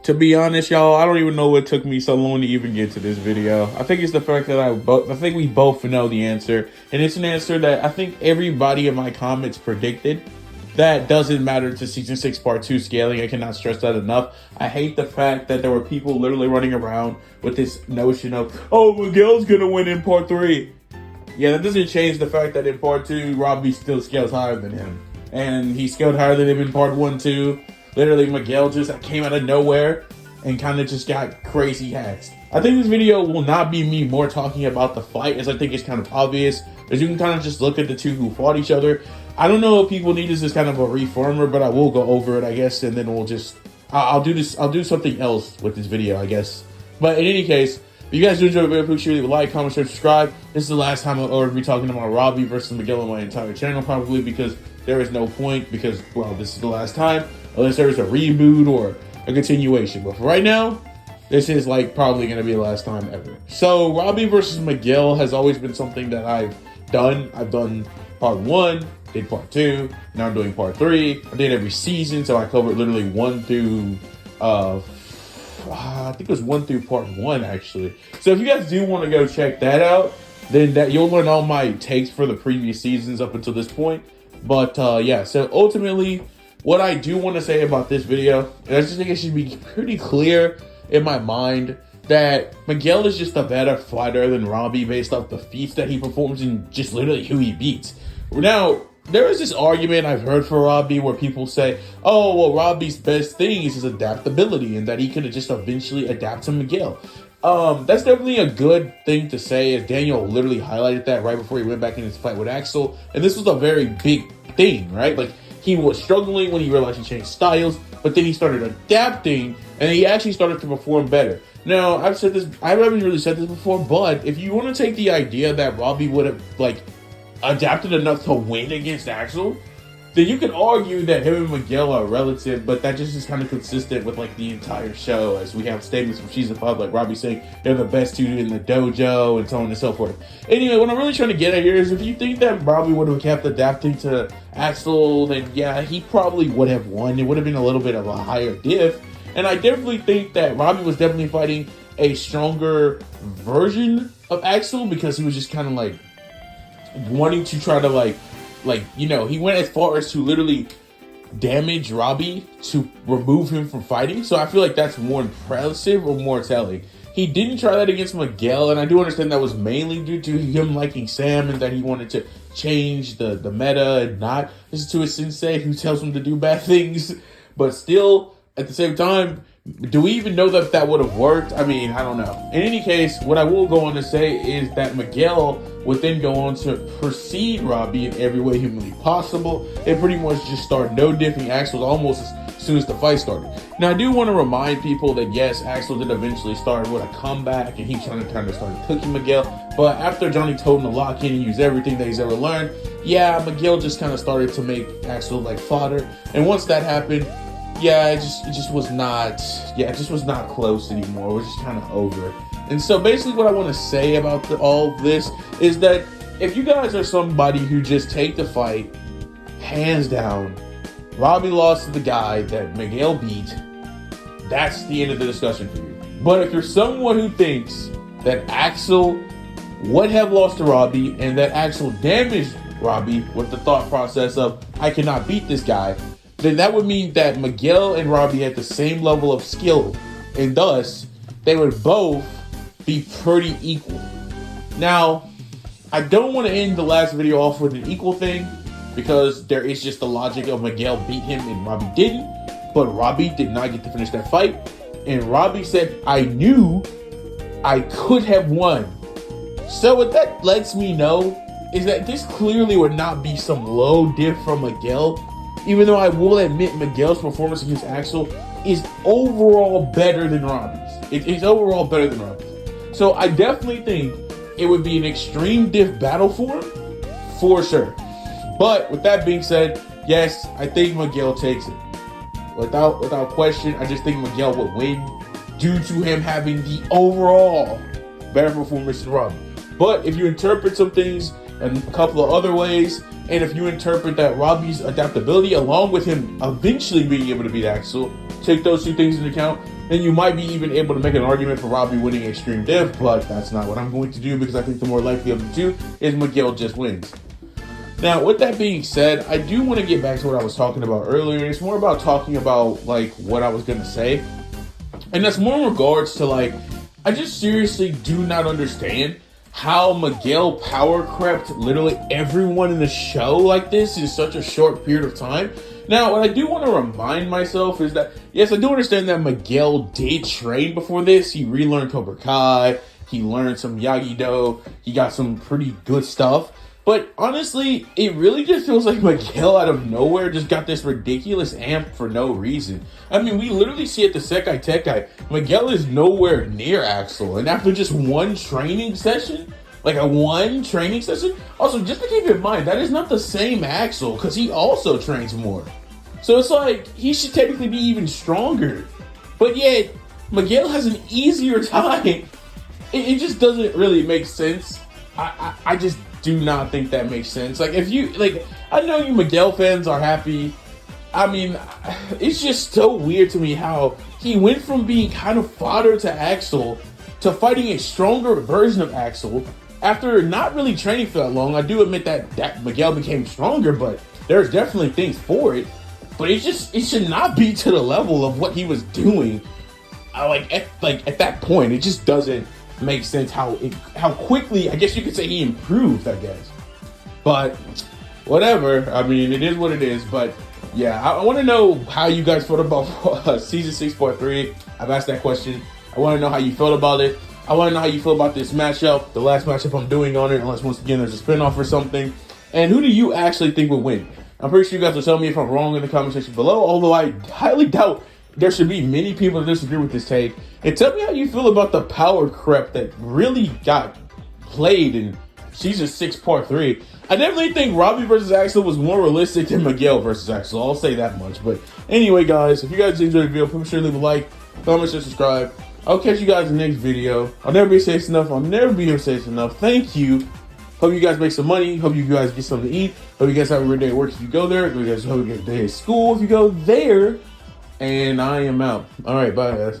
To be honest, y'all, I don't even know what took me so long to even get to this video. I think it's the fact that I think we both know the answer, and it's an answer that I think everybody in my comments predicted. That doesn't matter to season 6 part 2 scaling. I cannot stress that enough. I hate the fact that there were people literally running around with this notion of, oh, Miguel's gonna win in part 3. Yeah, that doesn't change the fact that in part 2, Robby still scales higher than him. And he scaled higher than him in part 1 too. Literally, Miguel just came out of nowhere and kind of just got crazy hacks. I think this video will not be me more talking about the fight, as I think it's kind of obvious. As you can kind of just look at the two who fought each other. I don't know if people need this as kind of a reformer, but I will go over it, I guess, and then we'll just... I'll do something else with this video, I guess. But in any case, if you guys do enjoy the video, please leave a like, comment, share, subscribe. This is the last time I'll ever be talking about Robby versus Miguel on my entire channel, probably, because there is no point, because, well, this is the last time, unless there is a reboot or a continuation. But for right now, this is like probably going to be the last time ever. So Robby versus Miguel has always been something that I've done. I've done part 1, did part 2, now I'm doing part 3. I did every season, so I covered literally 1 through, I think it was 1 through part 1 actually. So if you guys do want to go check that out, then you'll learn all my takes for the previous seasons up until this point. But yeah, so ultimately, what I do want to say about this video, and I just think it should be pretty clear in my mind that Miguel is just a better fighter than Robby based off the feats that he performs and just literally who he beats. Now, there is this argument I've heard for Robby where people say, oh, well, Robby's best thing is his adaptability and that he could just eventually adapt to Miguel. That's definitely a good thing to say, as Daniel literally highlighted that right before he went back in his fight with Axel. And this was a very big thing, right? Like, he was struggling when he realized he changed styles, but then he started adapting and he actually started to perform better. Now, I've said this, I haven't really said this before, but if you want to take the idea that Robby would have, like, adapted enough to win against Axel, then you could argue that him and Miguel are relative, but that just is kind of consistent with like the entire show, as we have statements from season 5, like Robby saying they're the best two in the dojo and so on and so forth. Anyway, what I'm really trying to get at here is if you think that Robby would have kept adapting to Axel, then yeah, he probably would have won. It would have been a little bit of a higher diff. And I definitely think that Robby was definitely fighting a stronger version of Axel, because he was just kind of like wanting to try to like, you know, he went as far as to literally damage Robby to remove him from fighting. So I feel like that's more impressive or more telling. He didn't try that against Miguel, and I do understand that was mainly due to him liking Sam and that he wanted to change the meta and not listen to his sensei who tells him to do bad things. But still, at the same time, do we even know that that would have worked? I mean, I don't know. In any case, what I will go on to say is that Miguel would then go on to precede Robby in every way humanly possible. It pretty much just started no diffing Axel almost as soon as the fight started. Now, I do want to remind people that yes, Axel did eventually start with a comeback and he kind of started cooking Miguel. But after Johnny told him to lock in and use everything that he's ever learned, yeah, Miguel just kind of started to make Axel like fodder. And once that happened, yeah, it just was not close anymore. It was just kind of over. And so basically what I want to say about all of this is that if you guys are somebody who just take the fight, hands down, Robby lost to the guy that Miguel beat, that's the end of the discussion for you. But if you're someone who thinks that Axel would have lost to Robby and that Axel damaged Robby with the thought process of, I cannot beat this guy, then that would mean that Miguel and Robby had the same level of skill, and thus, they would both be pretty equal. Now, I don't want to end the last video off with an equal thing, because there is just the logic of Miguel beat him and Robby didn't, but Robby did not get to finish that fight, and Robby said, I knew I could have won. So what that lets me know is that this clearly would not be some low diff from Miguel, even though I will admit Miguel's performance against Axel is overall better than Robby's. It's overall better than Robby's. So I definitely think it would be an extreme diff battle for him, for sure. But with that being said, yes, I think Miguel takes it. Without question, I just think Miguel would win due to him having the overall better performance than Robby. But if you interpret some things in a couple of other ways, and if you interpret that Robby's adaptability, along with him eventually being able to beat Axel, take those two things into account, then you might be even able to make an argument for Robby winning Extreme Div, but that's not what I'm going to do because I think the more likely of the two is Miguel just wins. Now, with that being said, I do want to get back to what I was talking about earlier. It's more about talking about, like, what I was going to say. And that's more in regards to, like, I just seriously do not understand how Miguel power crept literally everyone in the show like this in such a short period of time. Now, what I do want to remind myself is that, yes, I do understand that Miguel did train before this. He relearned Cobra Kai. He learned some Yagi-Do. He got some pretty good stuff. But honestly, it really just feels like Miguel out of nowhere just got this ridiculous amp for no reason. I mean, we literally see at the Sekai Tekai, Miguel is nowhere near Axel. And after just one training session, also just to keep in mind, that is not the same Axel because he also trains more. So it's like, he should technically be even stronger. But yet, Miguel has an easier time. It just doesn't really make sense. I just do not think that makes sense. Like, if you, like, I know you Miguel fans are happy. I mean, it's just so weird to me how he went from being kind of fodder to Axel to fighting a stronger version of Axel after not really training for that long. I do admit that Miguel became stronger, but there's definitely things for it. But it should not be to the level of what he was doing. At that point, it just doesn't make sense how quickly, I guess you could say, he improved, I guess. But whatever, I mean, it is what it is. But yeah, I want to know how you guys felt about season 6.3. I've asked that question. I want to know how you felt about it. I want to know how you feel about this matchup, the last matchup I'm doing on it, unless once again there's a spinoff or something. And who do you actually think would win? I'm pretty sure you guys will tell me if I'm wrong in the comment section below, although I highly doubt there should be many people that disagree with this take. And tell me how you feel about the power creep that really got played in season 6 part 3. I definitely think Robby versus Axel was more realistic than Miguel versus Axel. I'll say that much. But anyway, guys, if you guys enjoyed the video, please sure to leave a like, comment, and subscribe. I'll catch you guys in the next video. I'll never be safe enough. I'll never be here safe enough. Thank you. Hope you guys make some money. Hope you guys get something to eat. Hope you guys have a great day at work if you go there. Hope you guys have a good day at school if you go there. And I am out. All right, bye, guys.